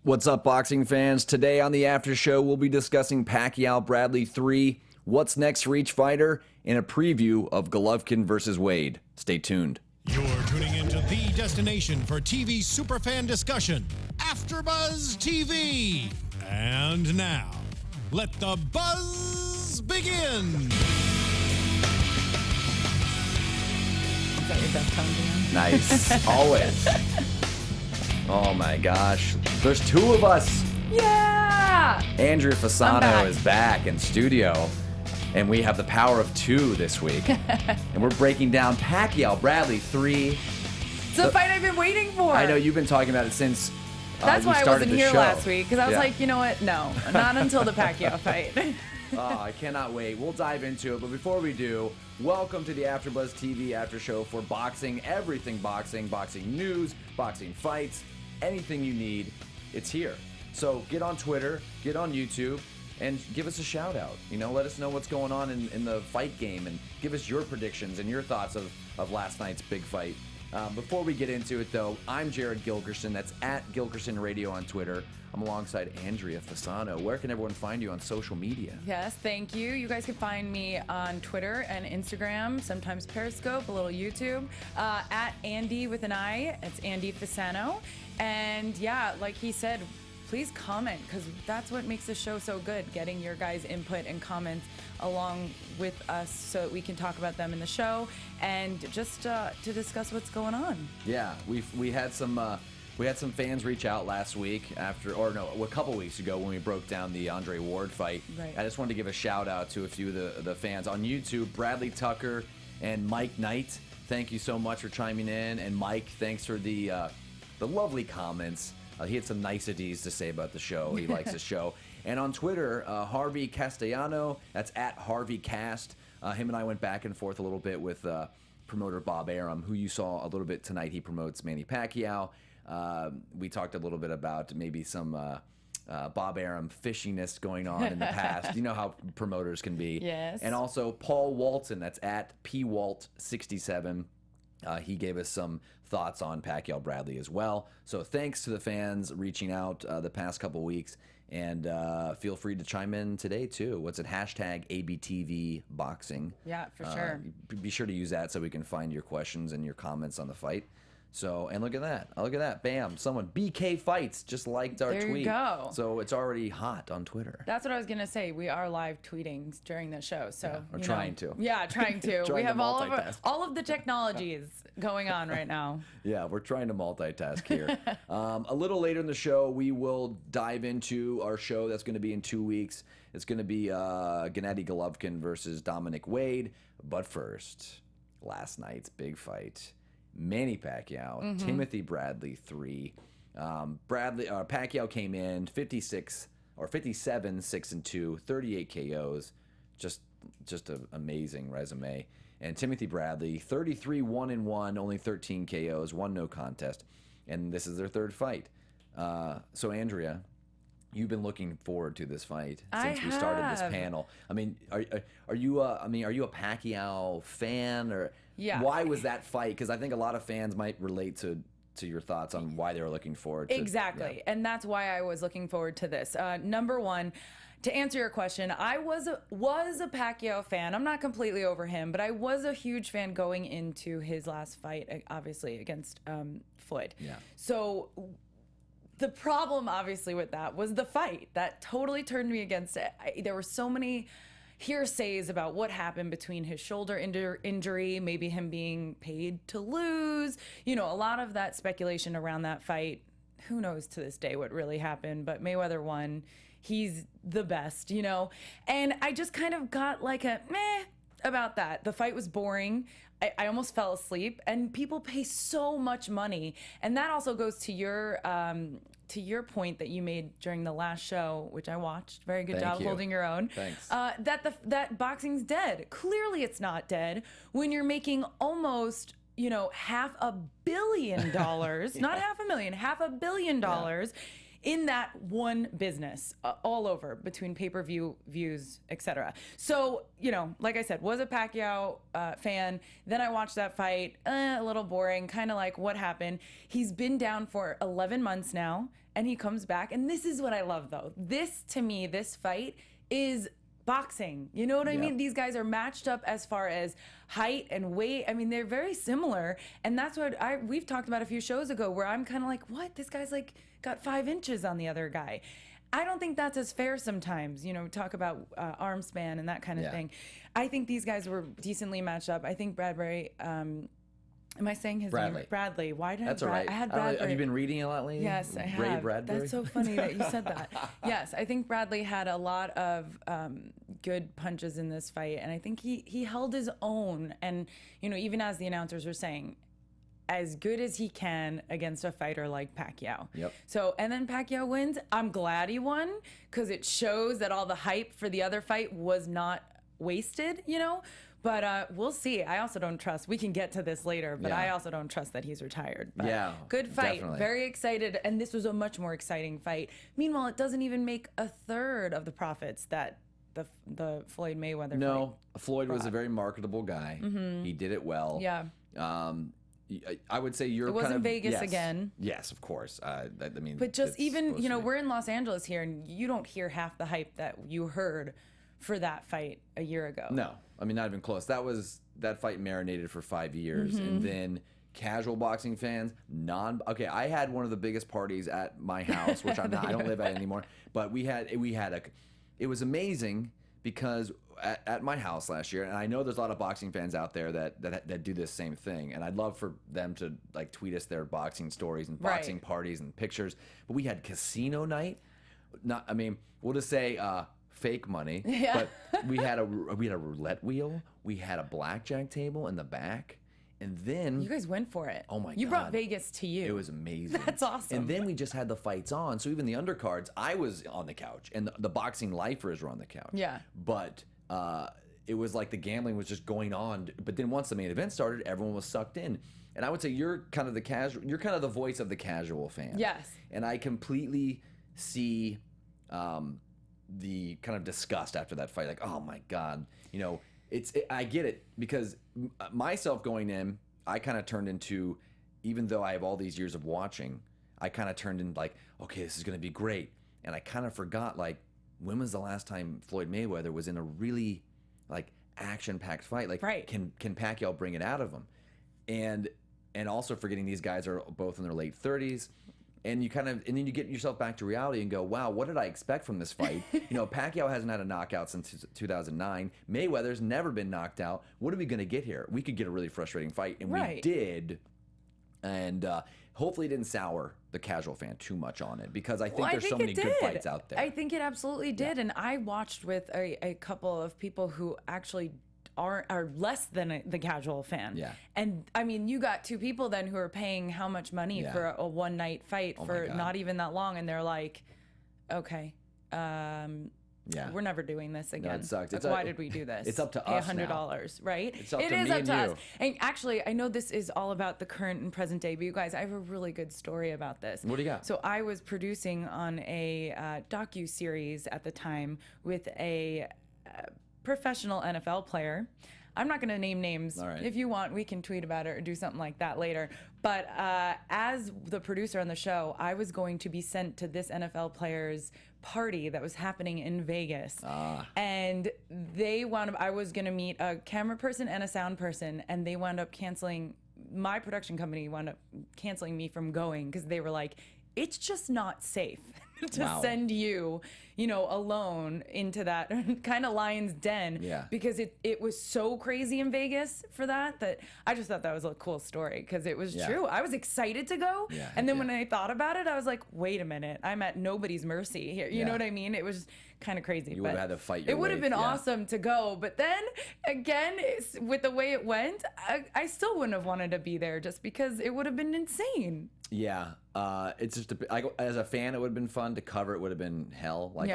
What's up, boxing fans? Today on the After Show, we'll be discussing Pacquiao Bradley 3, what's next for each fighter, and a preview of Golovkin versus Wade. Stay tuned. You're tuning into the destination for TV superfan discussion, AfterBuzz TV. And now, let the buzz begin. Is that your best tone, Dan? Nice. Always. Oh my gosh. There's two of us. Yeah! Andrea Fasano is back in studio, and we have the power of two this week. And we're breaking down Pacquiao Bradley 3. It's the fight I've been waiting for. I know you've been talking about it since That's why I wasn't here show. last week, because I was like, you know what? No, not until the Pacquiao fight. I cannot wait. We'll dive into it. But before we do, welcome to the AfterBuzz TV After Show for boxing, everything boxing, boxing news, boxing fights, anything you need, it's here. So get on Twitter, get on YouTube, and give us a shout out. You know, let us know what's going on in the fight game, and give us your predictions and your thoughts of last night's big fight. Before we get into it, though, I'm Jared Gilkerson. That's at Gilkerson Radio on Twitter. I'm alongside Andrea Fasano. Where can everyone find you on social media? Yes, thank you. You guys can find me on Twitter and Instagram, sometimes Periscope, a little YouTube, at Andy with an I. It's Andy Fasano. And yeah, like he said, please comment, because that's what makes the show so good, getting your guys' input and comments along with us so that we can talk about them in the show and just to discuss what's going on. Yeah, we had some fans reach out last week a couple weeks ago when we broke down the Andre Ward fight. Right. I just wanted to give a shout out to a few of the fans on YouTube, Bradley Tucker and Mike Knight. Thank you so much for chiming in, and Mike, thanks for the lovely comments. He had some niceties to say about the show. He likes the show. And on Twitter, Harvey Castellano, that's at Harvey Cast. Him and I went back and forth a little bit with promoter Bob Arum, who you saw a little bit tonight. He promotes Manny Pacquiao. We talked a little bit about maybe some Bob Arum fishiness going on in the past. You know how promoters can be. Yes. And also Paul Walton, that's at PWalt67. He gave us some thoughts on Pacquiao Bradley as well. So thanks to the fans reaching out the past couple weeks. And feel free to chime in today, too. What's it? Hashtag ABTV Boxing. Yeah, for sure. Be sure to use that so we can find your questions and your comments on the fight. So, and look at that. Look at that. Bam. Someone, BK Fights, just liked our tweet. There you go. So it's already hot on Twitter. That's what I was going to say. We are live tweeting during the show. So Yeah, we're trying to. Yeah, trying to. Trying we to have multitask. all of the technologies going on right now. Yeah, we're trying to multitask here. A little later in the show, we will dive into our show that's going to be in 2 weeks. It's going to be Gennady Golovkin versus Dominic Wade. But first, last night's big fight. Manny Pacquiao, Timothy Bradley 3. Pacquiao came in 57, 6-2, 38 KOs. Just an amazing resume. And Timothy Bradley, 33 1-1, only 13 KOs, one no contest, and this is their third fight. So Andrea, you've been looking forward to this fight since we started this panel. I mean, are you a Pacquiao fan, or why was that fight? Because I think a lot of fans might relate to your thoughts on why they were looking forward to Exactly. And that's why I was looking forward to this. Number one, to answer your question, I was a Pacquiao fan. I'm not completely over him, but I was a huge fan going into his last fight, obviously against Floyd. Yeah. So the problem, obviously, with that was the fight. That totally turned me against it. There were so many hearsays about what happened between his shoulder injury, maybe him being paid to lose. You know, a lot of that speculation around that fight. Who knows to this day what really happened, but Mayweather won. He's the best, you know? And I just kind of got like a meh about that. The fight was boring. I almost fell asleep, and people pay so much money. And that also goes to your point that you made during the last show, which I watched. Very good job holding your own. Thanks. That boxing's dead. Clearly it's not dead when you're making almost, $500 million, not $500,000, $500 million in that one business, all over, between pay-per-view views, etc. So, like I said, was a Pacquiao fan. Then I watched that fight, a little boring, kind of like what happened. He's been down for 11 months now, and he comes back. And this is what I love, though. This, to me, this fight is boxing. You know what I mean? These guys are matched up as far as height and weight. I mean, they're very similar. And that's what we've talked about a few shows ago, where I'm kind of like, what? This guy's like got 5 inches on the other guy. I don't think that's as fair sometimes. Talk about arm span and that kind of thing. I think these guys were decently matched up. I think Bradbury, am I saying his name? Bradley. Why did That's I? all right. I had Bradbury. Have you been reading a lot lately? Yes, I have. Ray Bradbury? That's so funny that you said that. Yes, I think Bradley had a lot of good punches in this fight, and I think he held his own. And even as the announcers were saying, as good as he can against a fighter like Pacquiao. Yep. So, and then Pacquiao wins. I'm glad he won, because it shows that all the hype for the other fight was not wasted. But we'll see. I also don't trust. We can get to this later, but I also don't trust that he's retired. But good fight. Definitely. Very excited. And this was a much more exciting fight. Meanwhile, it doesn't even make a third of the profits that the Floyd Mayweather fight. No, Floyd was a very marketable guy. He did it well. Yeah. I would say you're It was kind in of, Vegas yes. again. Yes, of course. I mean, But just it's even, supposed to be. we're in Los Angeles here, and you don't hear half the hype that you heard for that fight a year ago. No, I mean, not even close. That fight marinated for 5 years, and then casual boxing fans, okay, I had one of the biggest parties at my house, which I don't live at anymore, but it was amazing, because at my house last year, and I know there's a lot of boxing fans out there that do this same thing, and I'd love for them to like tweet us their boxing stories and boxing parties and pictures, but we had casino night. We'll just say fake money, but we had a roulette wheel, we had a blackjack table in the back, and then You guys went for it. Oh my You God. brought Vegas to you. it was amazing. That's awesome. And then we just had the fights on, so even the undercards, I was on the couch, and the boxing lifers were on the couch. Yeah. But it was like the gambling was just going on. But then once the main event started, everyone was sucked in. And I would say you're kind of the voice of the casual fan. Yes. And I completely see the kind of disgust after that fight. Like, oh my God, I get it, because myself going in, I kind of turned into, even though I have all these years of watching, I kind of turned in like, okay, this is going to be great. And I kind of forgot, like, when was the last time Floyd Mayweather was in a really like action-packed fight? Like, can Pacquiao bring it out of him? And also forgetting these guys are both in their late 30s. And then you get yourself back to reality and go, wow, what did I expect from this fight? Pacquiao hasn't had a knockout since 2009. Mayweather's never been knocked out. What are we going to get here? We could get a really frustrating fight, and we did. And hopefully it didn't sour the casual fan too much on it, because I think there's so many good fights out there. I think it absolutely did. And I watched with a couple of people who actually are less than the casual fan. Yeah. And I mean, you got 2 people then who are paying how much money for a one night fight for not even that long, and they're like, okay, we're never doing this again. No, it sucks. Like, why did we do this? It's up to Pay us $100, right? It's up It to is me up and to us. you. And actually, I know this is all about the current and present day, but you guys, I have a really good story about this. What do you got? So I was producing on a docu-series at the time with a professional NFL player. I'm not going to name names. All right. If you want, we can tweet about it or do something like that later. But as the producer on the show, I was going to be sent to this NFL player's party that was happening in Vegas. And I was going to meet a camera person and a sound person, and they wound up canceling. My production company wound up canceling me from going, because they were like, it's just not safe to send you, alone into that kind of lion's den. Yeah. Because it was so crazy in Vegas for that I just thought that was a cool story, because it was true. I was excited to go. Yeah, and then when I thought about it, I was like, wait a minute, I'm at nobody's mercy here. You know what I mean? It was kind of crazy. You would have had to fight your It would have way, been awesome to go. But then again, with the way it went, I still wouldn't have wanted to be there, just because it would have been insane. Yeah, it's just as a fan, it would have been fun. To cover it would have been hell. Like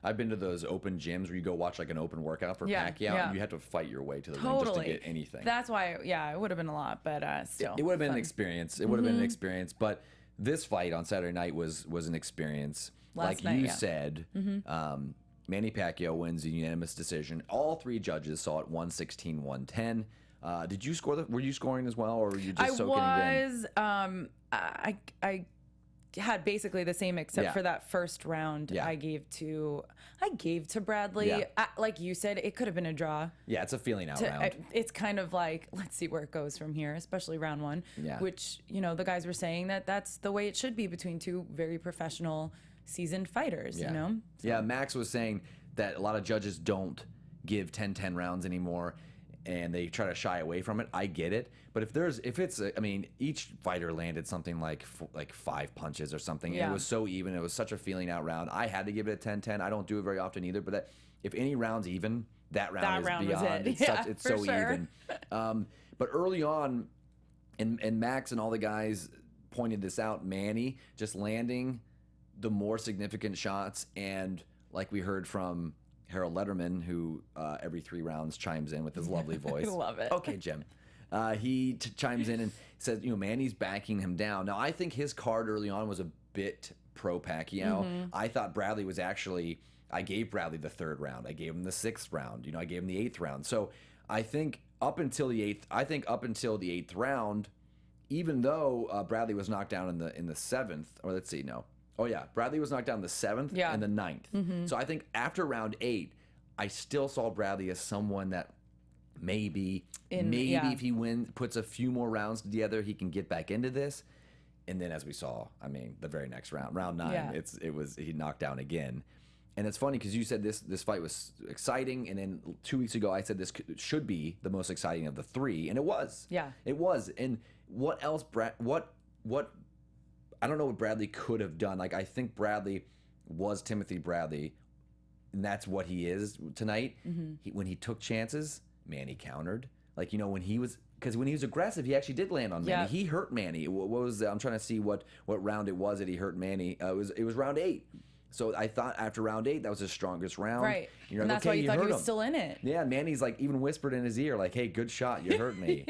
I've been to those open gyms where you go watch like an open workout for Pacquiao, and you have to fight your way to the ring just to get anything. That's why, it would have been a lot, but still, it would have been an experience. It would have been an experience, but this fight on Saturday night was an experience. Last like night, you yeah. said, Manny Pacquiao wins a unanimous decision. All three judges saw it 116-110. Did you score were you scoring as well, or were you just soaking it in? I had basically the same, except Yeah. for that first round. Yeah. I gave to Bradley. Yeah. Like you said, it could have been a draw. Yeah, it's a feeling out round. It's kind of like, let's see where it goes from here, especially round one. Yeah. Which, the guys were saying that's the way it should be between two very professional, seasoned fighters. Yeah. Yeah, Max was saying that a lot of judges don't give 10-10 rounds anymore, and they try to shy away from it. I get it, but each fighter landed something like 5 punches or something. Yeah. And it was so even. It was such a feeling out round. I had to give it a 10-10. I don't do it very often either, but if any round's even, that round is was beyond. it. It's For so sure. even. But early on, and Max and all the guys pointed this out, Manny just landing the more significant shots, and like we heard from Harold Letterman, who every 3 rounds chimes in with his lovely voice. I love it. Okay, Jim. He chimes in and says, Manny's backing him down. Now, I think his card early on was a bit pro Pacquiao. I thought Bradley was actually, I gave Bradley the 3rd round. I gave him the 6th round. I gave him the 8th round. So I think up until the 8th round, even though Bradley was knocked down in the 7th, or let's see, no. Oh, yeah. Bradley was knocked down the 7th and the 9th. So I think after round 8, I still saw Bradley as someone that maybe if he puts a few more rounds together, he can get back into this. And then as we saw, the very next round 9, he knocked down again. And it's funny because you said this fight was exciting, and then 2 weeks ago I said this should be the most exciting of the 3, and it was. Yeah. It was. And what else, what I don't know what Bradley could have done. Like, I think Bradley was Timothy Bradley, and that's what he is tonight. When he took chances, Manny countered. Like, when he was aggressive, he actually did land on Manny. Yeah. He hurt Manny. What was I'm trying to see what round it was that he hurt Manny. It was round 8. So I thought after round 8, that was his strongest round. Right. You're And like, that's okay, why you thought he hurt was him. still in it. Yeah, Manny's like even whispered in his ear, like, "Hey, good shot, you hurt me."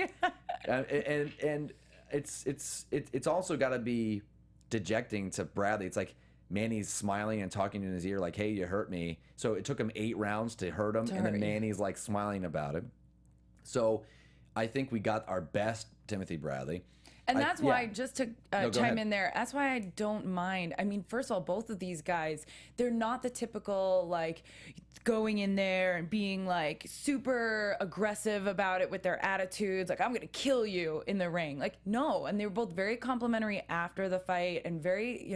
And it's also got to be dejecting to Bradley. It's like Manny's smiling and talking in his ear, like, "Hey, you hurt me." So it took him 8 rounds to hurt him, and then Manny's like smiling about it. So I think we got our best Timothy Bradley. And that's why, just to go chime ahead. in there, that's why I don't mind. First of all, both of these guys, they're not the typical, like, going in there and being, like, super aggressive about it with their attitudes. Like, I'm going to kill you in the ring. Like, no. And they were both very complimentary after the fight and very,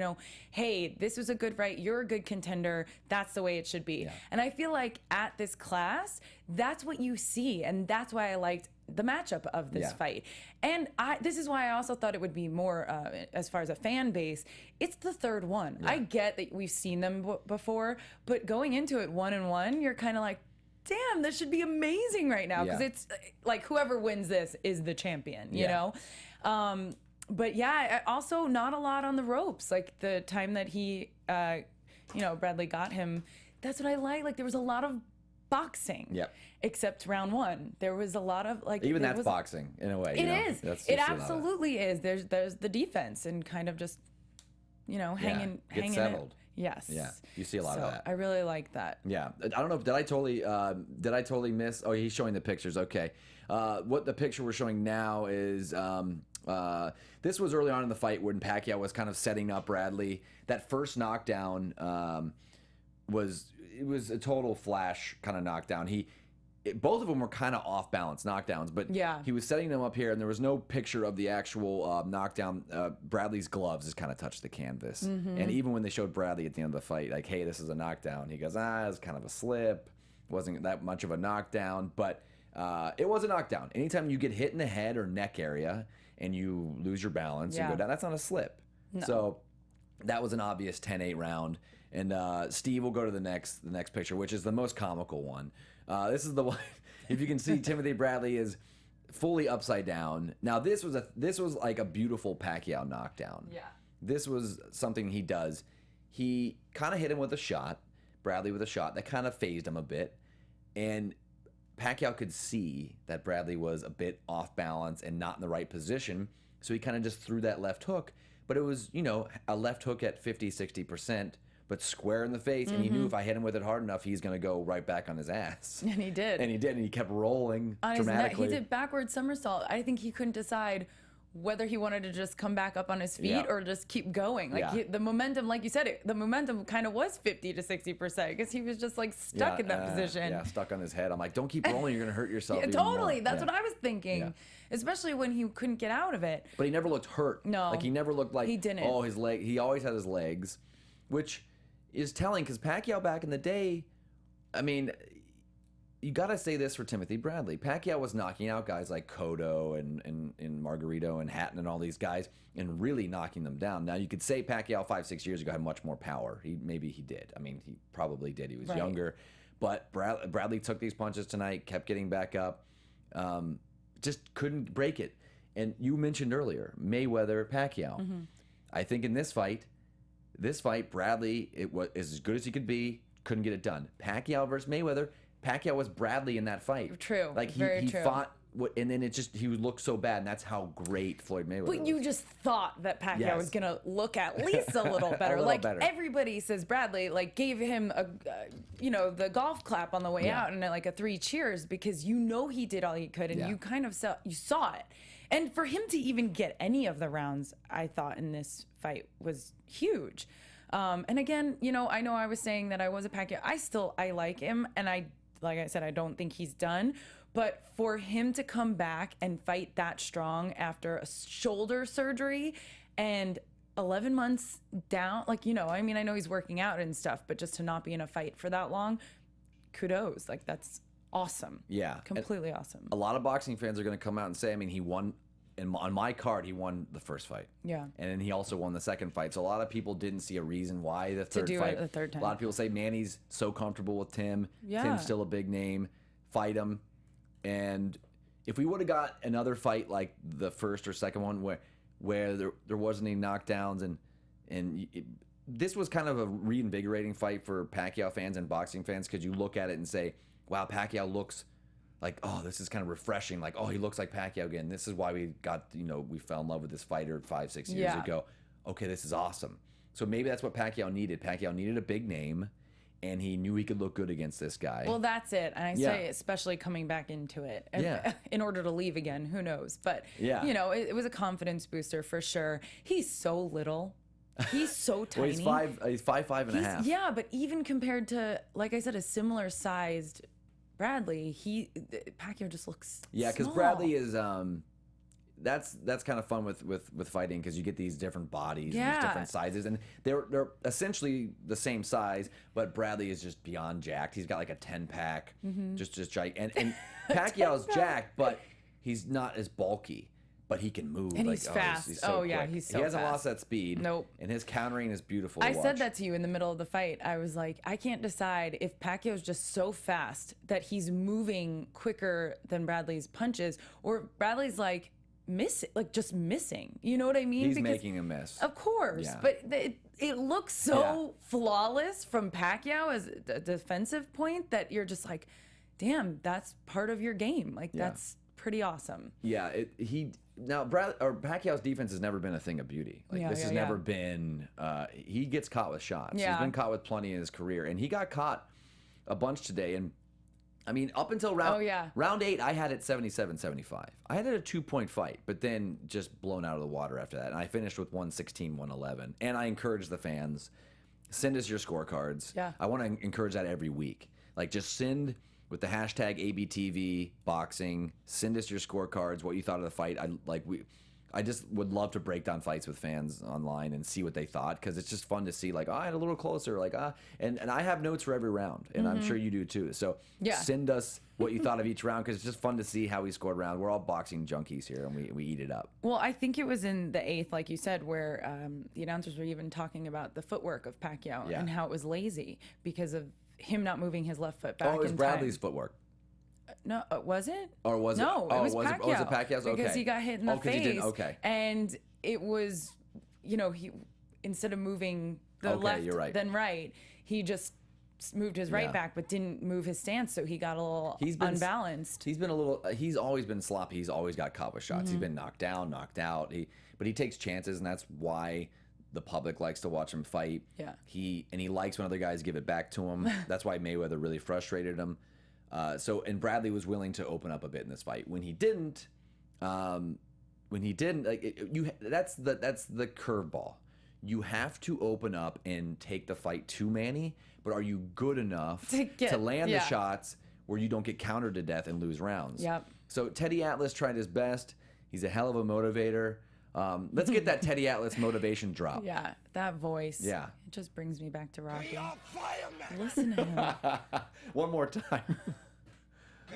hey, this was a good fight. You're a good contender. That's the way it should be. Yeah. And I feel like at this class, that's what you see. And that's why I liked the matchup of this fight. And this is why I also thought it would be more, as far as a fan base, it's the 3rd one. I get that we've seen them before, but going into it 1-1, you're kind of like, damn, this should be amazing right now, because it's like whoever wins this is the champion, you know? But yeah, also not a lot on the ropes. Like the time that he, Bradley got him, that's what I like. Like there was a lot of boxing. Yep. Except round 1, there was a lot of like. Even that's boxing in a way. It is. That's It absolutely is. There's the defense and kind of just, hanging. Get settled. Yes. Yeah, you see a lot of that. I really like that. Yeah, I don't know. Did I totally miss? Oh, he's showing the pictures. Okay, what the picture we're showing now is this was early on in the fight when Pacquiao was kind of setting up Bradley. That first knockdown was a total flash kind of knockdown. Both of them were kind of off balance knockdowns, but he was setting them up here, and there was no picture of the actual knockdown. Bradley's gloves just kind of touched the canvas, and even when they showed Bradley at the end of the fight, like, "Hey, this is a knockdown," he goes, "Ah, it's kind of a slip. Wasn't that much of a knockdown, but it was a knockdown. Anytime you get hit in the head or neck area and you lose your balance and go down, that's not a slip." No. So that was an obvious 10-8 round. And Steve will go to the next picture, which is the most comical one. This is the one. If you can see, Timothy Bradley is fully upside down. Now this was like a beautiful Pacquiao knockdown. Yeah. This was something he does. He kind of hit him with a shot, Bradley with a shot that kind of phased him a bit, and Pacquiao could see that Bradley was a bit off balance and not in the right position, so he kind of just threw that left hook. but it was, you know, a left hook at 50-60%, but square in the face, and he knew if I hit him with it hard enough, he's going to go right back on his ass. And he did. And he kept rolling On his neck. dramatically. He did backward somersault. I think he couldn't decide whether he wanted to just come back up on his feet or just keep going. Like the momentum, like you said, the momentum kind of was 50 to 60% because he was just like stuck in that position. Yeah, stuck on his head. I'm like, don't keep rolling. You're going to hurt yourself. Yeah, even totally. more. That's what I was thinking, especially when he couldn't get out of it. But he never looked hurt. No. Like he never looked like, He didn't. oh, his leg. He always had his legs, which is telling because Pacquiao back in the day, I mean, you got to say this for Timothy Bradley. Pacquiao was knocking out guys like Cotto and Margarito and Hatton and all these guys and really knocking them down. Now, you could say Pacquiao 5-6 years ago had much more power. Maybe he did. I mean, he probably did. He was younger. But Bradley took these punches tonight, kept getting back up, just couldn't break it. And you mentioned earlier, Mayweather, Pacquiao. I think in this fight, Bradley, it was as good as he could be, couldn't get it done. Pacquiao versus Mayweather, Pacquiao was Bradley in that fight. True. Like he fought, and then he looked so bad, and that's how great Floyd Mayweather was. But you just thought that Pacquiao was gonna look at least a little better. Everybody says Bradley gave him the golf clap on the way out and like a 3 cheers because he did all he could, and you kind of saw it. And for him to even get any of the rounds, I thought in this fight was huge. And again, I know I was saying that I was a Pacquiao. I like him, and like I said, I don't think he's done. But for him to come back and fight that strong after a shoulder surgery and 11 months down, I mean, I know he's working out and stuff, but just to not be in a fight for that long, kudos. Like, that's awesome. Yeah. Completely awesome. A lot of boxing fans are going to come out and say, I mean, he won. On my card, he won the first fight. Yeah. And then he also won the second fight. So a lot of people didn't see a reason why the third fight. The third time. A lot of people say Manny's so comfortable with Tim. Yeah. Tim's still a big name. Fight him. And if we would have got another fight like the first or second one where there wasn't any knockdowns this was kind of a reinvigorating fight for Pacquiao fans and boxing fans because you look at it and say, wow, Pacquiao looks like, oh, this is kind of refreshing. Like, oh, he looks like Pacquiao again. This is why we got, we fell in love with this fighter 5-6 years ago. Okay, this is awesome. So maybe that's what Pacquiao needed. Pacquiao needed a big name, and he knew he could look good against this guy. Well, that's it. And I say, especially coming back into it. In order to leave again, who knows? But, it was a confidence booster for sure. He's so little. He's so tiny. Well, he's 5'5" and a half. Yeah, but even compared to, like I said, a similar sized Bradley, Pacquiao just looks because Bradley is that's kind of fun with fighting because you get these different bodies and these different sizes, and they're essentially the same size, but Bradley is just beyond jacked. He's got like a 10-pack, just giant, and Pacquiao's jacked, but he's not as bulky. But he can move. And he's fast. He's so quick. He's so fast. He hasn't lost that speed. Nope. And his countering is beautiful to I watch. said that to you in the middle of the fight. I was like, I can't decide if Pacquiao's just so fast that he's moving quicker than Bradley's punches, or Bradley's just missing. You know what I mean? He's making a miss. Of course. Yeah. But it looks so flawless from Pacquiao as a defensive point that you're just like, damn, that's part of your game. That's pretty awesome. Yeah, Pacquiao's defense has never been a thing of beauty. This has never been. He gets caught with shots. Yeah. He's been caught with plenty in his career, and he got caught a bunch today. And I mean, up until round 8, I had it 77-75. I had it a 2-point fight, but then just blown out of the water after that. And I finished with 116-111. And I encourage the fans, send us your scorecards. Yeah, I want to encourage that every week. Just send. With the hashtag ABTV boxing, send us your scorecards, what you thought of the fight. I just would love to break down fights with fans online and see what they thought because it's just fun to see. I had a little closer. And I have notes for every round, and I'm sure you do too. So send us what you thought of each round because it's just fun to see how we scored round. We're all boxing junkies here, and we eat it up. Well, I think it was in the 8th, like you said, where the announcers were even talking about the footwork of Pacquiao and how it was lazy because of him not moving his left foot back. Oh, it was Bradley's footwork. No, was it? Or was it? No, it was Pacquiao. Was it Pacquiao's? Okay. Because he got hit in the face. He didn't. Okay. And it was, he instead of moving the left, you're right. then right, he just moved his right Yeah. back, but didn't move his stance, so he got a little unbalanced. He's been a little. He's always been sloppy. He's always got caught with shots. He's been knocked down, knocked out. But he takes chances, and that's why the public likes to watch him fight. Yeah. He likes when other guys give it back to him. That's why Mayweather really frustrated him. And Bradley was willing to open up a bit in this fight. When he didn't, that's the curveball. You have to open up and take the fight to Manny, but are you good enough to land the shots where you don't get countered to death and lose rounds? Yep. So Teddy Atlas tried his best. He's a hell of a motivator. Let's get that Teddy Atlas motivation drop. Yeah, that voice. Yeah. It just brings me back to Rocky. Listen to him. One more time.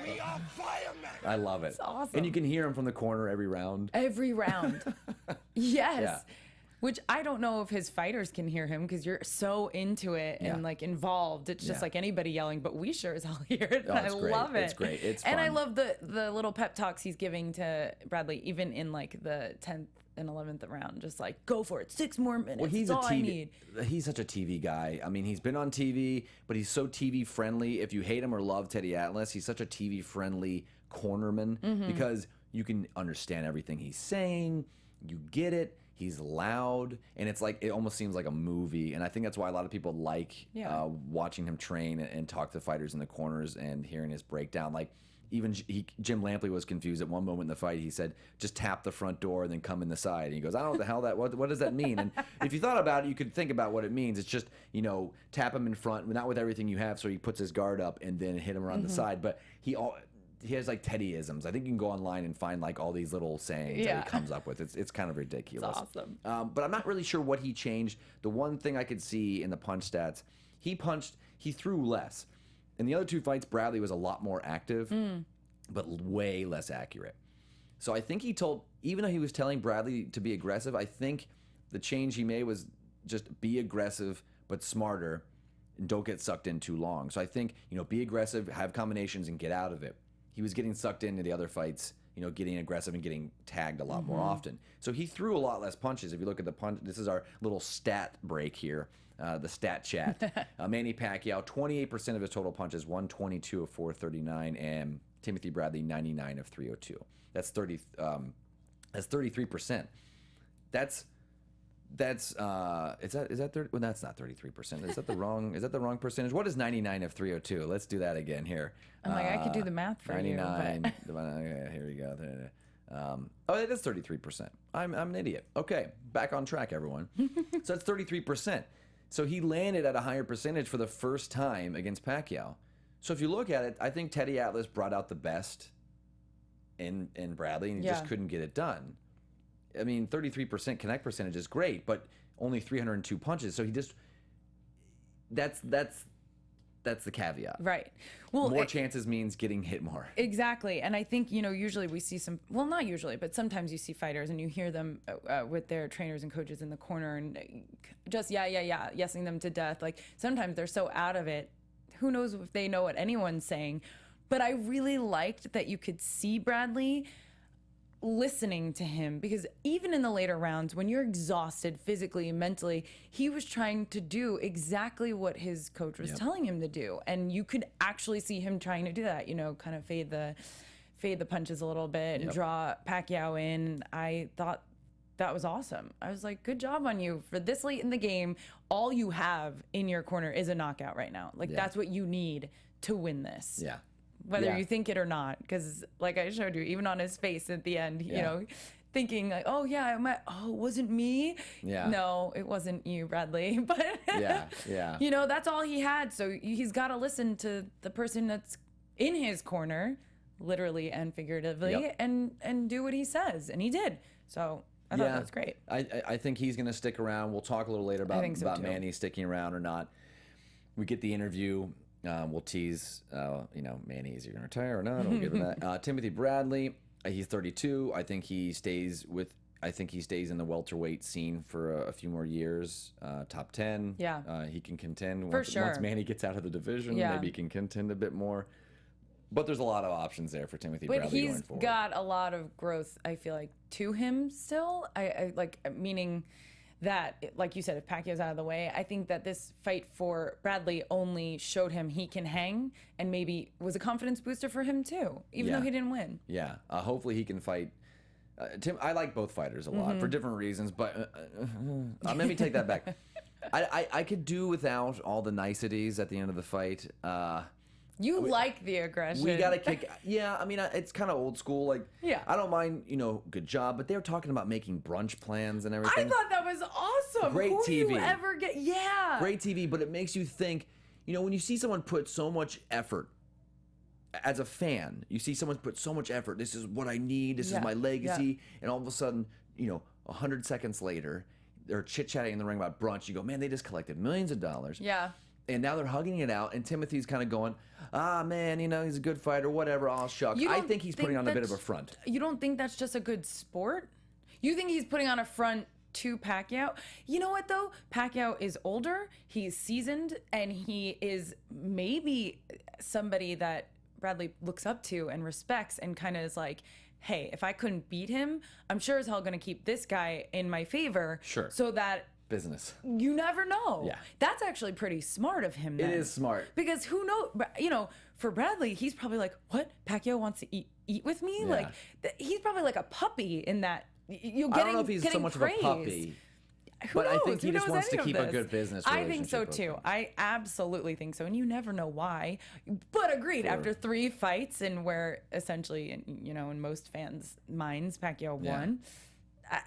We are firemen. I love it. It's awesome. And you can hear him from the corner every round. Every round. Yes. Yeah. Which I don't know if his fighters can hear him because you're so into it and like involved. It's just like anybody yelling, but we sure as hell hear it. And I love it. It's great. It's and fun. I love the little pep talks he's giving to Bradley, even in like the 10th and 11th round. Just like, go for it. 6 more minutes. Well, he's That's all I TV. need. He's such a TV guy. I mean, he's been on TV, but he's so TV friendly. If you hate him or love Teddy Atlas, he's such a TV friendly cornerman because you can understand everything he's saying. You get it. He's loud, and it's like it almost seems like a movie. And I think that's why a lot of people like watching him train and talk to fighters in the corners and hearing his breakdown. Like even Jim Lampley was confused at one moment in the fight. He said, "Just tap the front door and then come in the side." And he goes, "I don't know what the hell that. What does that mean?" And if you thought about it, you could think about what it means. It's just tap him in front, not with everything you have. So he puts his guard up and then hit him around the side. But he has like Teddyisms. I think you can go online and find like all these little sayings that he comes up with. It's kind of ridiculous. It's awesome. But I'm not really sure what he changed. The one thing I could see in the punch stats, he threw less. In the other 2 fights, Bradley was a lot more active, but way less accurate. So I think even though he was telling Bradley to be aggressive, I think the change he made was just be aggressive, but smarter, and don't get sucked in too long. So I think, be aggressive, have combinations, and get out of it. He was getting sucked into the other fights, getting aggressive and getting tagged a lot more often. So he threw a lot less punches. If you look at the punch, this is our little stat break here, the stat chat. Manny Pacquiao, 28% of his total punches, 122 of 439, and Timothy Bradley, 99 of 302. That's 33%. Is that 30? Well, that's not 33%. Is that the wrong percentage? What is 99 of 302? Let's do that again here. I'm like, I could do the math for 99. you. Okay, here we go. It is 33%. I'm an idiot. Okay, back on track, everyone. So that's 33%. So he landed at a higher percentage for the first time against Pacquiao. So if you look at it, I think Teddy Atlas brought out the best in Bradley, and he just couldn't get it done. I mean, 33% connect percentage is great, but only 302 punches. So he just that's the caveat. Right. Well, more chances means getting hit more. Exactly. And I think, usually we see not usually, but sometimes you see fighters and you hear them with their trainers and coaches in the corner and just, yesing them to death. Like sometimes they're so out of it. Who knows if they know what anyone's saying. But I really liked that you could see Bradley listening to him, because even in the later rounds, when you're exhausted physically and mentally, he was trying to do exactly what his coach was telling him to do, and you could actually see him trying to do that. Kind of fade the punches a little bit and draw Pacquiao in. I thought that was awesome. I was like, good job on you for this late in the game. All you have in your corner is a knockout right now. Like that's what you need to win this. Yeah. Whether you think it or not, because like I showed you, even on his face at the end, thinking like, oh yeah, it wasn't me. Yeah. No, it wasn't you, Bradley. But yeah. That's all he had. So he's got to listen to the person that's in his corner, literally and figuratively, and do what he says, and he did. So I thought that was great. I think he's going to stick around. We'll talk a little later about Manny sticking around or not. We get the interview. We'll tease, Manny, is he going to retire or not? We'll give him that. Timothy Bradley, he's 32. I think he stays in the welterweight scene for a few more years. Top 10. Yeah. He can contend For sure. once Manny gets out of the division. Yeah. Maybe he can contend a bit more. But there's a lot of options there for Timothy But Bradley going he's forward. got a lot of growth, I feel like, to him still. I like, meaning that, like you said, if Pacquiao's out of the way, I think that this fight for Bradley only showed him he can hang, and maybe was a confidence booster for him too, even though he didn't win. Yeah, hopefully he can fight. Tim, I like both fighters a lot for different reasons, but let me take that back. I could do without all the niceties at the end of the fight. You like the aggression. We got to kick. Yeah, I mean, it's kind of old school. Like, Yeah. I don't mind, good job. But they were talking about making brunch plans and everything. I thought that was awesome. Great Who TV. do you ever get? Yeah. Great TV, but it makes you think, when you see someone put so much effort, as a fan, you see someone put so much effort, this is what I need, this is my legacy, and all of a sudden, 100 seconds later, they're chit-chatting in the ring about brunch. You go, man, they just collected millions of dollars. Yeah. And now they're hugging it out, and Timothy's kind of going, man, he's a good fighter, whatever, I'll shuck. I think he's putting on a bit of a front. You don't think that's just a good sport? You think he's putting on a front to Pacquiao? You know what, though? Pacquiao is older, he's seasoned, and he is maybe somebody that Bradley looks up to and respects, and kind of is like, hey, if I couldn't beat him, I'm sure as hell going to keep this guy in my favor. Sure. So that Business. you never know. Yeah. That's actually pretty smart of him then. It is smart. Because who knows, for Bradley, he's probably like, what? Pacquiao wants to eat with me? Yeah. Like, he's probably like a puppy in that. You're getting, I don't know if he's so getting much praise. of a puppy. Who But knows? I think he Who just knows wants to any of keep a this? good business I think so relationship with too. him. I absolutely think so. And you never know why. But agreed, after 3 fights, and where essentially, in most fans' minds, Pacquiao won.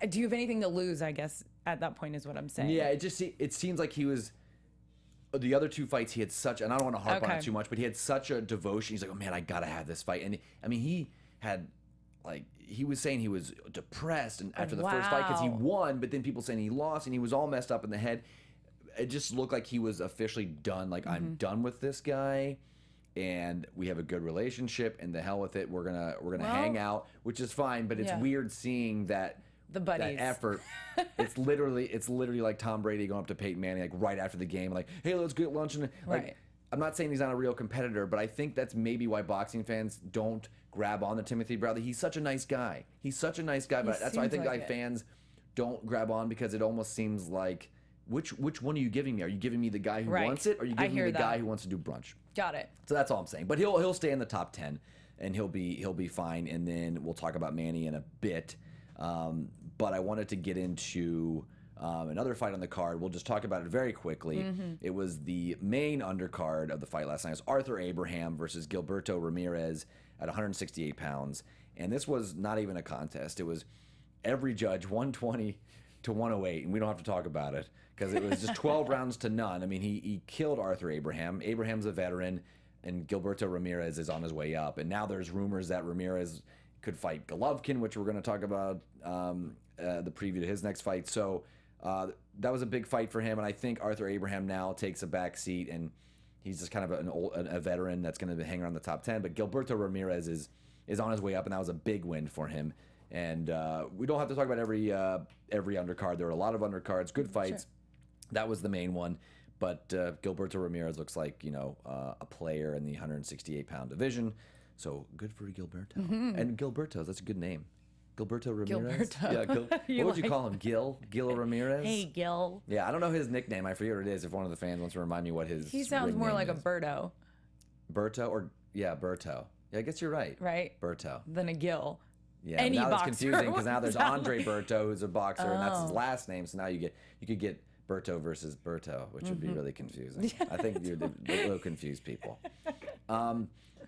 Do you have anything to lose, I guess, at that point is what I'm saying. Yeah, it seems like he was. The other 2 fights, he had such, and I don't want to harp on it too much, but he had such a devotion. He's like, oh man, I gotta have this fight. And I mean, he had, like, he was saying he was depressed and after the first fight because he won, but then people saying he lost and he was all messed up in the head. It just looked like he was officially done. Like, I'm done with this guy, and we have a good relationship, and the hell with it. We're gonna hang out, which is fine. But it's weird seeing that. The buddies. That effort. It's literally like Tom Brady going up to Peyton Manning like right after the game, like, hey, let's get lunch. And like, Right. I'm not saying he's not a real competitor, but I think that's maybe why boxing fans don't grab on to Timothy Bradley. He's such a nice guy. But that's why I think like it. fans don't grab on, because it almost seems like, which one are you giving me? Are you giving me the guy who wants it, or are you giving me the guy who wants to do brunch? Got it. So that's all I'm saying. But he'll stay in the top 10, and he'll be fine. And then we'll talk about Manny in a bit. But I wanted to get into another fight on the card. We'll just talk about it very quickly. It was the main undercard of the fight last night. It was Arthur Abraham versus Gilberto Ramirez at 168 pounds. And this was not even a contest. It was every judge, 120 to 108. And we don't have to talk about it because it was just 12 rounds to none. I mean, he killed Arthur Abraham. Abraham's a veteran, and Gilberto Ramirez is on his way up. And now there's rumors that Ramirez could fight Golovkin, which we're going to talk about the preview to his next fight. So that was a big fight for him, and I think Arthur Abraham now takes a back seat, and he's just kind of a veteran that's going to hang around the top 10. But Gilberto Ramirez is on his way up, and that was a big win for him. And we don't have to talk about every undercard. There were a lot of undercards, good fights. Sure. That was the main one. But Gilberto Ramirez looks like a player in the 168-pound division. So good for Gilberto. And Gilberto, that's a good name. Gilberto Ramirez. Gilberto. Yeah, what would you call him? Gil Ramirez? Hey, Gil. Yeah, I don't know his nickname. I forget what it is. If one of the fans wants to remind me what his He sounds more like is. a Berto. Berto? Berto. Yeah, I guess you're right. Right. Berto. Than a Gil. Yeah, Any now that's boxer confusing because now there's would sound Andre Berto, who's a boxer, and that's his last name. So now you could get Berto versus Berto, which would be really confusing. I think they'll confuse people.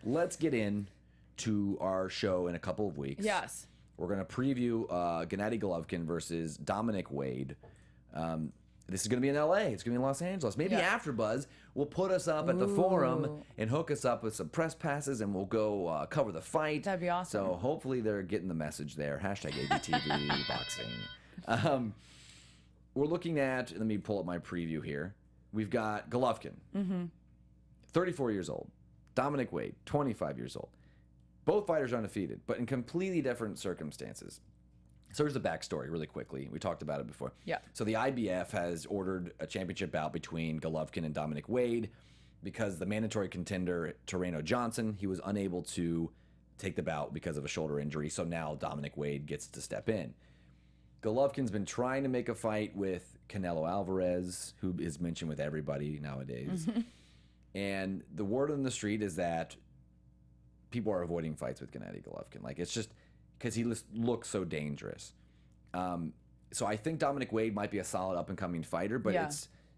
Let's get in to our show in a couple of weeks. Yes. We're going to preview Gennady Golovkin versus Dominic Wade. This is going to be in LA. It's going to be in Los Angeles. Maybe AfterBuzz will put us up at the Forum and hook us up with some press passes, and we'll go cover the fight. That'd be awesome. So hopefully they're getting the message there. Hashtag ABTV boxing. We're looking at, let me pull up my preview here. We've got Golovkin, 34 years old. Dominic Wade, 25 years old. Both fighters are undefeated, but in completely different circumstances. So here's the backstory really quickly. We talked about it before. Yeah. So the IBF has ordered a championship bout between Golovkin and Dominic Wade because the mandatory contender, Torreno Johnson, he was unable to take the bout because of a shoulder injury. So now Dominic Wade gets to step in. Golovkin's been trying to make a fight with Canelo Alvarez, who is mentioned with everybody nowadays. And the word on the street is that people are avoiding fights with Gennady Golovkin. Like, it's just because he looks so dangerous. So I think Dominic Wade might be a solid up-and-coming fighter, but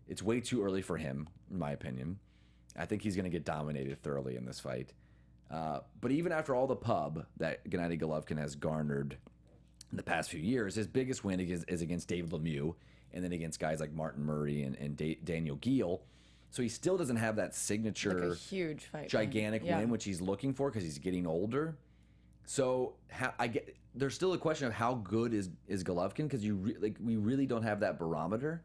it's way too early for him, in my opinion. I think he's going to get dominated thoroughly in this fight. But even after all the pub that Gennady Golovkin has garnered in the past few years, his biggest win is against David Lemieux, and then against guys like Martin Murray and Daniel Geale. So he still doesn't have that signature, like a huge fight, gigantic win, which he's looking for because he's getting older. So there's still a question of how good is Golovkin, because we really don't have that barometer.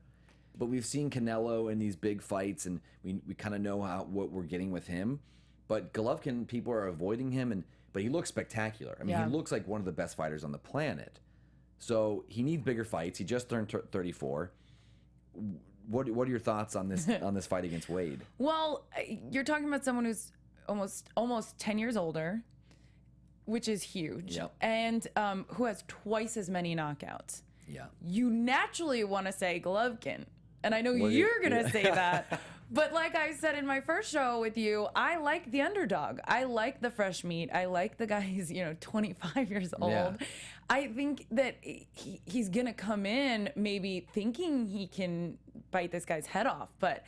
But we've seen Canelo in these big fights, and we kind of know what we're getting with him. But Golovkin, people are avoiding him, but he looks spectacular. I mean, he looks like one of the best fighters on the planet. So he needs bigger fights. He just turned 34. What are your thoughts on this fight against Wade? Well, you're talking about someone who's almost 10 years older, which is huge, and who has twice as many knockouts. Yeah. You naturally want to say Golovkin, and I know you're going to say that. But like I said in my first show with you, I like the underdog. I like the fresh meat. I like the guy who's 25 years old. Yeah. I think that he's going to come in maybe thinking he can bite this guy's head off, but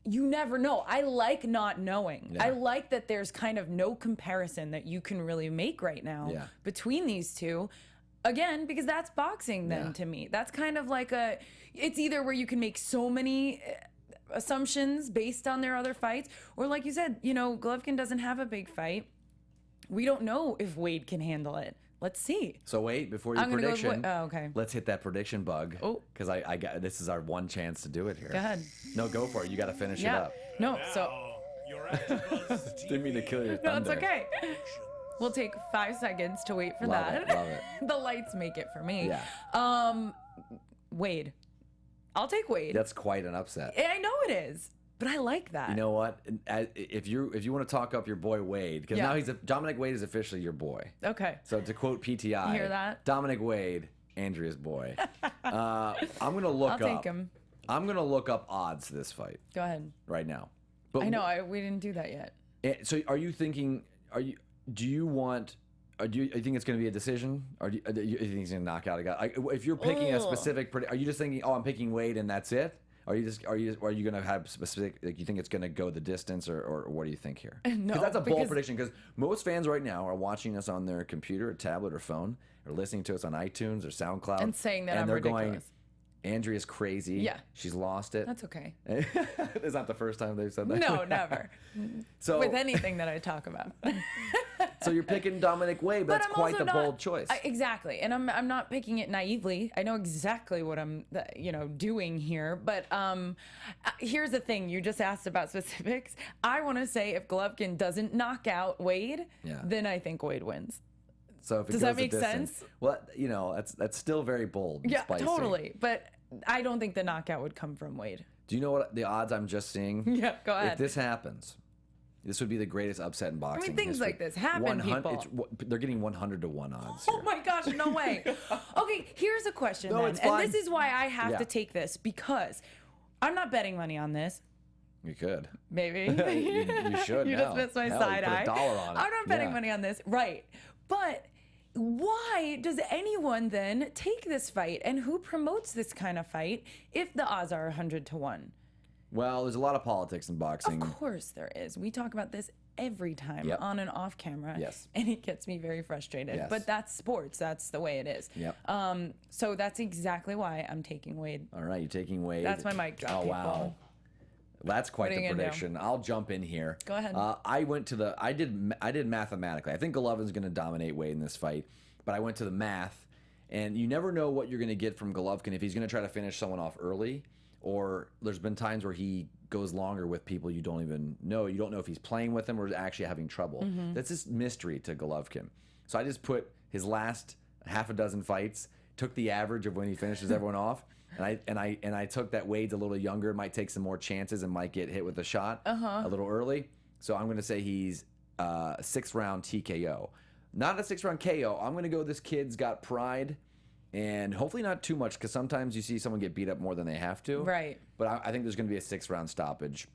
you never know. I like not knowing. Yeah. I like that there's kind of no comparison that you can really make right now between these two. Again, because that's boxing then to me. That's kind of like it's either where you can make so many assumptions based on their other fights, or like you said, Golovkin doesn't have a big fight. We don't know if Wade can handle it. Let's see. So wait, before your I'm gonna prediction, go with, okay. Let's hit that prediction bug. Oh, because I got this is our one chance to do it here. Go ahead. No, go for it. You got to finish it up. No, so You're AfterBuzz TV. Didn't mean to kill your no, thunder. it's okay. We'll take 5 seconds to wait for Love that. it, love it. The lights make it for me. Yeah. Wade. I'll take Wade. That's quite an upset. I know it is, but I like that. You know what? If you want to talk up your boy Wade, because now Dominic Wade is officially your boy. Okay. So to quote PTI, You hear that? Dominic Wade, Andrea's boy. I'm gonna look I'll take him. I'm gonna look up odds to this fight Go ahead. right now. But I know we didn't do that yet. So are you thinking? Do you think it's going to be a decision, or do you think he's going to knock out a guy? If you're picking a specific, are you just thinking, oh, I'm picking Wade and that's it? Are you going to have specific? Like, you think it's going to go the distance, or what do you think here? No, that's a bold prediction. Because most fans right now are watching us on their computer, or tablet, or phone, or listening to us on iTunes or SoundCloud, and saying that and I'm they're ridiculous. going, Andrea's crazy. Yeah. She's lost it. That's okay. It's not the first time they've said that. No, never. So with anything that I talk about. So you're picking Dominic Wade, but that's I'm quite also the bold choice. Exactly, and I'm not picking it naively. I know exactly what I'm doing here. But here's the thing: you just asked about specifics. I want to say if Golovkin doesn't knock out Wade, then I think Wade wins. So if it Does goes that make the distance, sense? Well, that's still very bold. And Yeah, spicy. totally. But I don't think the knockout would come from Wade. Do you know what the odds I'm just seeing? Yeah, go ahead. If this happens, this would be the greatest upset in boxing. I mean, things history. like this happen, people. They're getting 100 to 1 odds. Oh my gosh, no way. Okay, here's a question No, then. it's And fine. this is why I have to take this, because I'm not betting money on this. You could. Maybe. you should. You now. just missed my Hell, side you put eye. $1 on it. I'm not betting Yeah. money on this. Right. But why does anyone then take this fight, and who promotes this kind of fight if the odds are 100 to 1? Well, there's a lot of politics in boxing. Of course there is. We talk about this every time Yep. on and off camera. Yes. And it gets me very frustrated. Yes. But that's sports. That's the way it is. Yep. So that's exactly why I'm taking Wade. All right, you're taking Wade. That's my mic drop, Oh wow. people. That's quite What are the you gonna do? prediction. I'll jump in here. Go ahead. I did mathematically. I think Golovkin's going to dominate Wade in this fight, but I went to the math, and you never know what you're going to get from Golovkin if he's going to try to finish someone off early, or there's been times where he goes longer with people you don't even know. You don't know if he's playing with them or actually having trouble. Mm-hmm. That's just mystery to Golovkin. So I just put his last half a dozen fights, took the average of when he finishes everyone off. And I took that Wade's a little younger, might take some more chances and might get hit with a shot a little early. So I'm going to say he's a 6th round TKO. Not a 6th round KO. I'm going to go this kid's got pride. and hopefully not too much, because sometimes you see someone get beat up more than they have to. Right. But I think there's going to be a 6-round stoppage.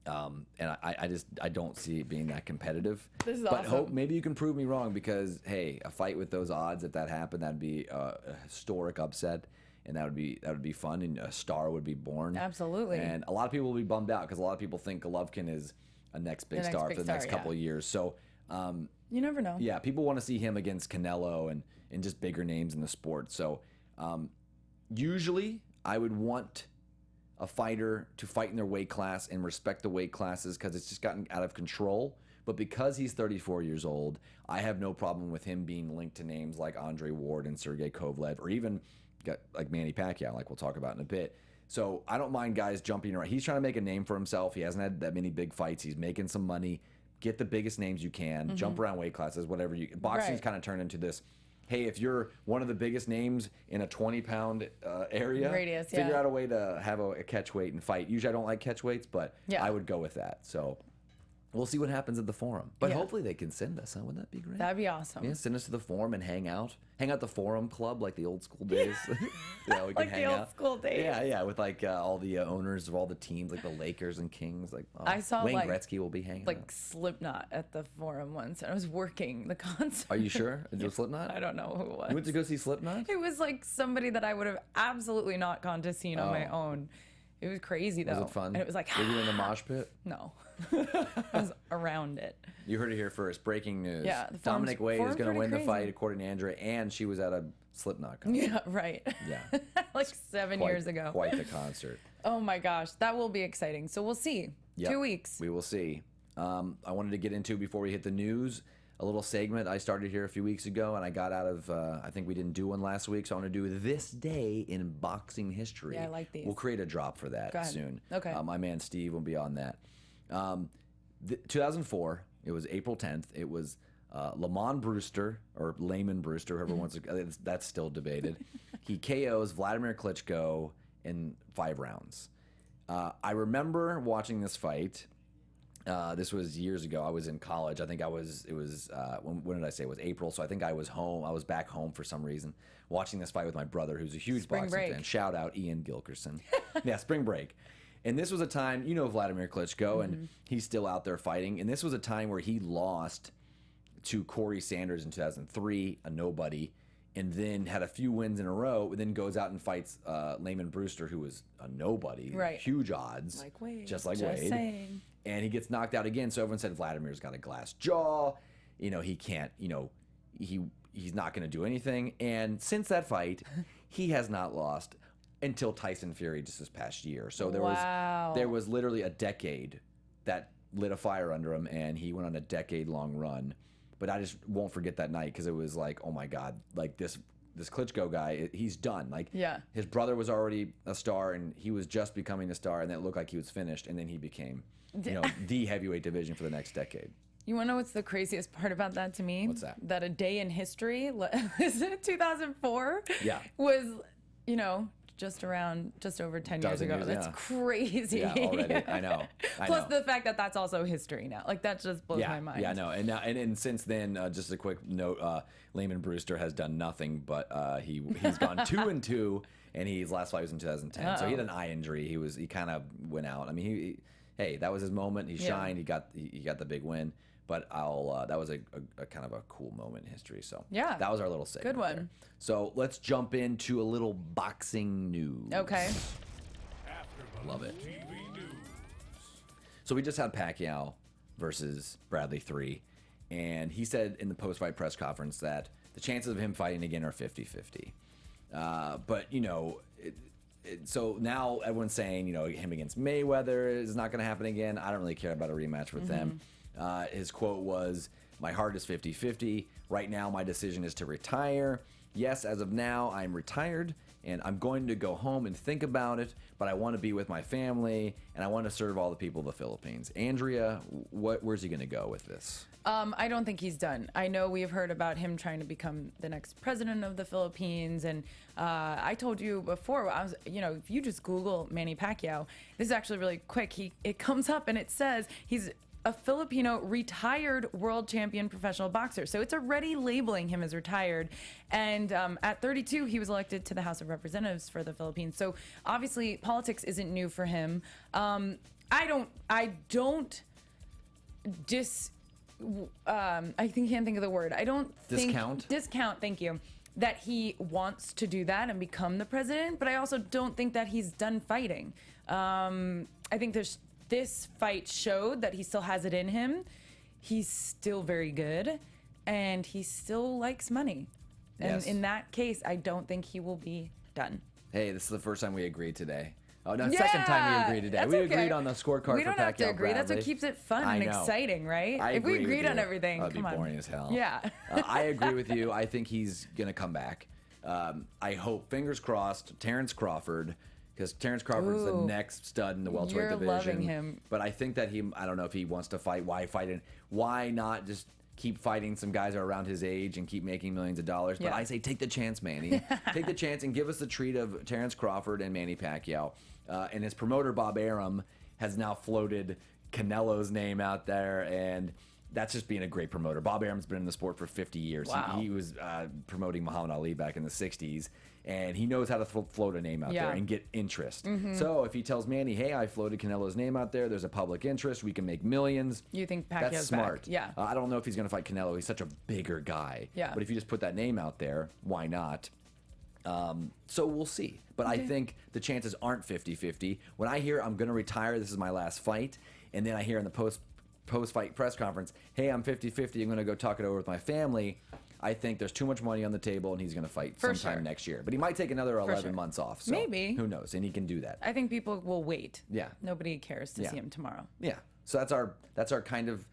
And I don't see it being that competitive. This is but awesome. maybe you can prove me wrong, because hey, a fight with those odds, if that happened, that'd be a historic upset, and that would be fun, and a star would be born. Absolutely. And a lot of people will be bummed out, because a lot of people think Golovkin is a next big star for the next couple of years. So You never know. yeah, people want to see him against Canelo and just bigger names in the sport. So usually I would want a fighter to fight in their weight class and respect the weight classes, because it's just gotten out of control. But because he's 34 years old, I have no problem with him being linked to names like Andre Ward and Sergey Kovalev, or even like Manny Pacquiao, like we'll talk about in a bit. So I don't mind guys jumping around. He's trying to make a name for himself. He hasn't had that many big fights. He's making some money. Get the biggest names you can. Jump around weight classes, whatever you. Boxing's kind of turned into this. Hey, if you're one of the biggest names in a 20-pound area, Radius, figure out a way to have a catch weight and fight. Usually I don't like catch weights, but I would go with that. So we'll see what happens at the forum. But hopefully they can send us. Huh? Wouldn't that be great? That'd be awesome. Yeah, send us to the forum and hang out. Hang out the forum club like the old school days. Yeah, we can Like hang the old out. school days. Yeah, with like all the owners of all the teams, like the Lakers and Kings. Like I saw Wayne like Gretzky will be hanging like out. Slipknot at the forum once, and I was working the concert. Are you sure? Is it Slipknot? I don't know who it was. You went to go see Slipknot? It was like somebody that I would have absolutely not gone to see on my own. It was crazy though. Was it fun? And it was like, Were you in the mosh pit? no, I was around it. You heard it here first. Breaking news. Yeah, the Dominic Wade is forum's going to pretty win the crazy. fight, according to Andrea, and she was at a Slipknot concert. Yeah, right. Yeah. Like 7 years ago. Quite the concert. Oh my gosh, that will be exciting. So we'll see. Yep. 2 weeks. We will see. I wanted to get into, before we hit the news, a little segment I started here a few weeks ago, and I got out of, I think we didn't do one last week, so I want to do this day in boxing history. Yeah, I like these. We'll create a drop for that Go ahead. soon. Okay. My man Steve will be on that. 2004, it was April 10th. It was Lamont Brewster, or Layman Brewster, whoever wants to, that's still debated. He KOs Vladimir Klitschko in 5 rounds. I remember watching this fight. This was years ago. I was in college. I think it was, when did I say? It was April. So I think I was home. I was back home for some reason, watching this fight with my brother, who's a huge Spring boxing break. fan. Shout out Ian Gilkerson. Yeah, spring break. And this was a time, you know, Vladimir Klitschko, and he's still out there fighting. And this was a time where he lost to Corey Sanders in 2003, a nobody, and then had a few wins in a row, and then goes out and fights Layman Brewster, who was a nobody, Right. huge odds, Like Wade. just like Just Wade. saying. And he gets knocked out again. So everyone said Vladimir's got a glass jaw. You know, he can't, you know, he's not going to do anything. And since that fight, he has not lost until Tyson Fury just this past year. So Wow. there was literally a decade that lit a fire under him, and he went on a decade-long run. But I just won't forget that night, because it was like, oh my God, like this Klitschko guy, he's done. Like, Yeah. his brother was already a star, and he was just becoming a star, and it looked like he was finished, and then he became, you know, the heavyweight division for the next decade. You want to know what's the craziest part about that to me? What's that? That a day in history, isn't it 2004? Yeah. Was, you know, just over 10 years Dozen ago. years, That's yeah. crazy. Yeah, already. I know. Plus the fact that that's also history now. Like, that just blows my mind. Yeah, no, and since then, just a quick note: Layman Brewster has done nothing, but he's gone 2-2, and his last fight was in 2010. So he had an eye injury. He kind of went out. I mean, hey, that was his moment. He shined. He got the big win. But that was a kind of a cool moment in history. So Yeah. that was our little segment. Good one. there. So let's jump into a little boxing news. Okay. Love it. So we just had Pacquiao versus Bradley 3, and he said in the post-fight press conference that the chances of him fighting again are 50-50. But, you know, so now everyone's saying, you know, him against Mayweather is not going to happen again. I don't really care about a rematch with them. His quote was, "My heart is 50-50. Right now, my decision is to retire. Yes, as of now, I'm retired, and I'm going to go home and think about it, but I want to be with my family, and I want to serve all the people of the Philippines." Andrea, where's he going to go with this? I don't think he's done. I know we've heard about him trying to become the next president of the Philippines, and I told you before, if you just Google Manny Pacquiao, this is actually really quick. It comes up and it says he's a Filipino retired world champion professional boxer. So it's already labeling him as retired. And at 32, he was elected to the House of Representatives for the Philippines. So obviously politics isn't new for him. I can't think of the word. I don't discount, thank you, that he wants to do that and become the president, but I also don't think that he's done fighting. I think this fight showed that he still has it in him. He's still very good, and he still likes money. And Yes. in that case, I don't think he will be done. Hey, this is the first time we agreed today. Oh, no, second time we agreed today. That's We okay. agreed on the scorecard We for don't have to Pacquiao agree. That's what Bradley. keeps it fun I and know. exciting, right? I If we agree with agreed on you. everything, That'd come be on. boring as hell. Yeah. I agree with you. I think he's going to come back. I hope, fingers crossed, Terrence Crawford, because Terrence Crawford's the Ooh. next stud in the welterweight You're division. loving him. But I think that I don't know if he wants to fight. Why fight it? Why not just keep fighting some guys that are around his age and keep making millions of dollars? But Yeah. I say take the chance, Manny. Take the chance and give us the treat of Terrence Crawford and Manny Pacquiao. And his promoter, Bob Arum, has now floated Canelo's name out there, and that's just being a great promoter. Bob Arum's been in the sport for 50 years. Wow. He was promoting Muhammad Ali back in the 60s, and he knows how to float a name out there Yeah. and get interest. So if he tells Manny, hey, I floated Canelo's name out there, there's a public interest, we can make millions. You think That's Pacquiao's smart. back? Yeah. I don't know if he's going to fight Canelo. He's such a bigger guy. Yeah. But if you just put that name out there, why not? So we'll see. But I think the chances aren't 50-50. When I hear I'm going to retire, this is my last fight, and then I hear in the post-fight press conference, hey, I'm 50-50, I'm going to go talk it over with my family, I think there's too much money on the table, and he's going to fight For sometime sure. next year. But he might take another 11 sure. months off. So Maybe. Who knows? And he can do that. I think people will wait. Yeah. Nobody cares to Yeah. see him tomorrow. Yeah. So that's our kind of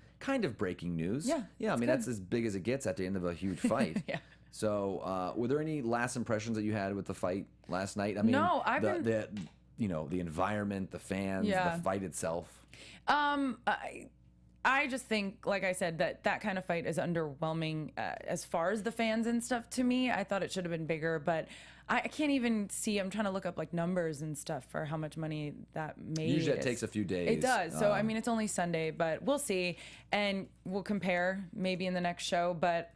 breaking news. Yeah, Yeah. I that's mean, good. that's as big as it gets at the end of a huge fight. Yeah. So, were there any last impressions that you had with the fight last night? I mean, No, I've the the environment, the fans, Yeah. the fight itself. I just think, like I said, that kind of fight is underwhelming as far as the fans and stuff to me. I thought it should have been bigger, but I can't even see. I'm trying to look up like numbers and stuff for how much money that made. Usually, it takes a few days. It does. So I mean, it's only Sunday, but we'll see, and we'll compare maybe in the next show. But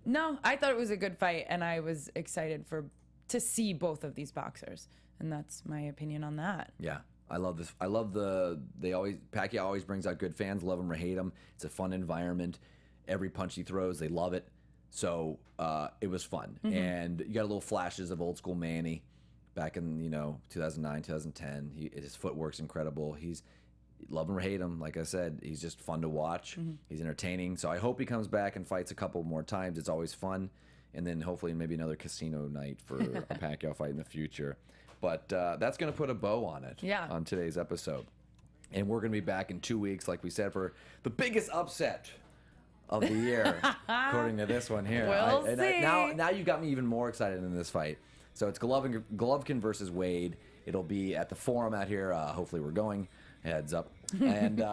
no, I thought it was a good fight, and I was excited to see both of these boxers, and that's my opinion on that. Yeah. I love this. I love Pacquiao always brings out good fans, love him or hate him. It's a fun environment. Every punch he throws, they love it. So it was fun. And you got a little flashes of old school Manny back in, 2009, 2010. His footwork's incredible. Love him or hate him, like I said, he's just fun to watch. He's entertaining. So I hope he comes back and fights a couple more times. It's always fun. And then hopefully maybe another casino night for a Pacquiao fight in the future. But that's going to put a bow on it on today's episode. And we're going to be back in 2 weeks, like we said, for the biggest upset of the year, according to this one here. We'll see. Now you got me even more excited in this fight. So it's Golovkin versus Wade. It'll be at the Forum out here. Hopefully we're going. Heads up. And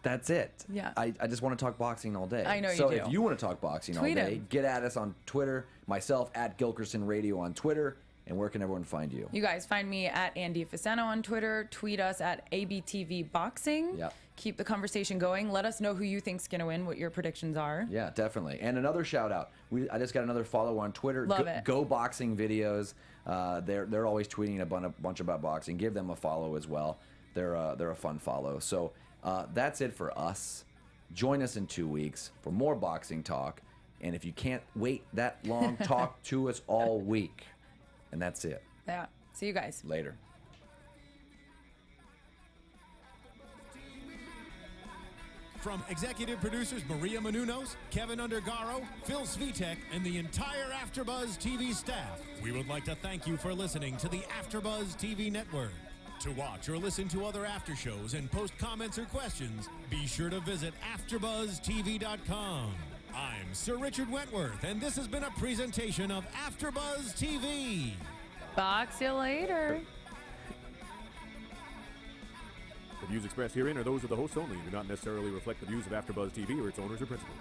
that's it. Yeah. I just want to talk boxing all day. I know you so do. if you want to talk boxing Tweet all day, him. get at us on Twitter. Myself at Gilkerson Radio on Twitter. And where can everyone find you? You guys find me at Andrea Fasano on Twitter. Tweet us at ABTV Boxing. Yep. Keep the conversation going. Let us know who you think's gonna win, what your predictions are. Yeah, definitely. And another shout out. I just got another follow on Twitter. Love it. Go Boxing Videos. They're always tweeting a bunch about boxing. Give them a follow as well. They're a fun follow. So that's it for us. Join us in 2 weeks for more boxing talk. And if you can't wait that long, talk to us all week. And that's it. Yeah. See you guys. Later. From executive producers Maria Menounos, Kevin Undergaro, Phil Svitek, and the entire AfterBuzz TV staff, we would like to thank you for listening to the AfterBuzz TV network. To watch or listen to other after shows and post comments or questions, be sure to visit AfterBuzzTV.com. I'm Sir Richard Wentworth, and this has been a presentation of AfterBuzz TV. Box you later. The views expressed herein are those of the hosts only and do not necessarily reflect the views of AfterBuzz TV or its owners or principals.